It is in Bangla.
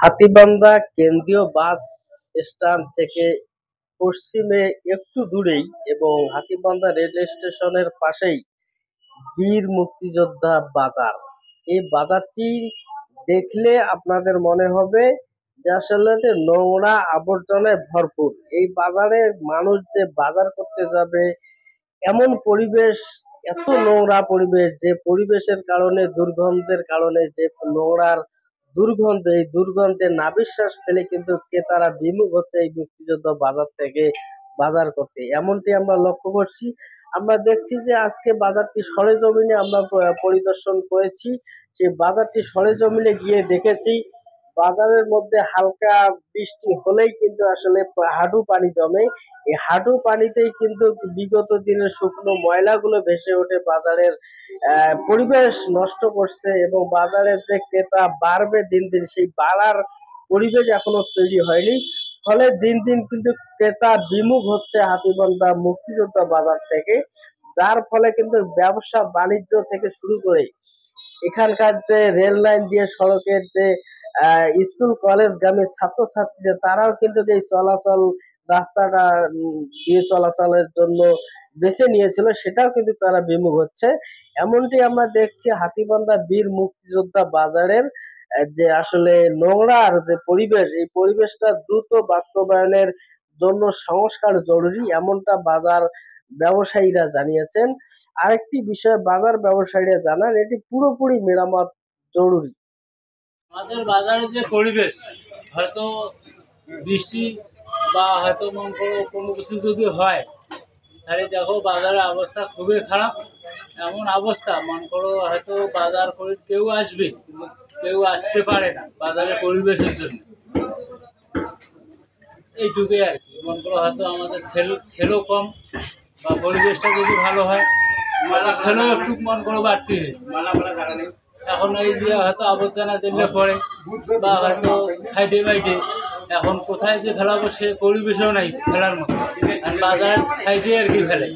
হাতীবান্ধা কেন্দ্রীয় বাস স্ট্যান্ড থেকে পশ্চিমে একটু দূরেই এবং হাতীবান্ধা রেল স্টেশনের পাশেই বীর মুক্তিযোদ্ধা বাজার। এই বাজারটি দেখলে আপনাদের মনে হবে যে আসলে যে নোংরা আবর্জনায় ভরপুর। এই বাজারে মানুষ যে বাজার করতে যাবে এমন পরিবেশ, এত নোংরা পরিবেশ, যে পরিবেশের কারণে দুর্গন্ধের কারণে যে নোংরার দুর্গন্ধ, এই দুর্গন্ধে নাভিশ্বাস ফেলে কিন্তু ক্রেতারা বিমুখ হচ্ছে এই মুক্তিযোদ্ধা বাজার থেকে বাজার করতে। এমনটি আমরা লক্ষ্য করছি। আমরা দেখছি যে আজকে বাজারটি সরেজমিনে আমরা পরিদর্শন করেছি। সেই বাজারটি সরেজমিনে গিয়ে দেখেছি বাজারের মধ্যে হালকা বৃষ্টি হলেই কিন্তু আসলে হাঁটু পানি জমে। এই হাঁটু পানিতেই কিন্তু বিগত দিনের শুকনো ময়লাগুলো ভেসে ওঠে, বাজারের পরিবেশ নষ্ট করছে এবং বাজারের যে ক্রেতা বাড়বে দিন দিন, সেই বাড়ার পরিবেশ এখনো তৈরি হয়নি। ফলে দিন দিন কিন্তু ক্রেতা বিমুখ হচ্ছে হাতীবান্ধা মুক্তিযোদ্ধা বাজার থেকে, যার ফলে কিন্তু ব্যবসা বাণিজ্য থেকে শুরু করে এখানকার যে রেল লাইন দিয়ে সড়কের যে স্কুল কলেজগামী ছাত্রছাত্রীরা, তারাও কিন্তু এই চলাচল রাস্তাটা দিয়ে চলাচলের জন্য বেছে নিয়েছিল, সেটাও কিন্তু তারা বিমুখ হচ্ছে। এমনটি আমরা দেখছি হাতীবান্ধা বীর মুক্তিযোদ্ধা বাজারের যে আসলে নোংরার যে পরিবেশ, এই পরিবেশটা দ্রুত বাস্তবায়নের জন্য সংস্কার জরুরি, এমনটা বাজার ব্যবসায়ীরা জানিয়েছেন। আরেকটি বিষয় বাজার ব্যবসায়ীরা জানান, এটি পুরোপুরি মেরামত জরুরি। আমাদের বাজারের যে পরিবেশ, হয়তো বৃষ্টি বা হয়তো মনে করো কোনো কিছু যদি হয়, তাহলে দেখো বাজারের অবস্থা খুবই খারাপ। এমন অবস্থা মনে করো হয়তো বাজার করে কেউ আসবে কিন্তু কেউ আসতে পারে না বাজারের পরিবেশের জন্য। এইটুকুই আর কি। মনে করো হয়তো আমাদের ছেলেও কম, বা পরিবেশটা যদি ভালো হয় আমাদের ছেলেও একটু মনে করো বাড়তি হয়েছে। এখন এই যে হয়তো আবর্জনা দিলে পরে বা হয়তো সাইডে বাইডে, এখন কোথায় যে ফেলাবো সে পরিবেশও নাই ফেলার মতো, বাজারের সাইডে আর কি ফেলে।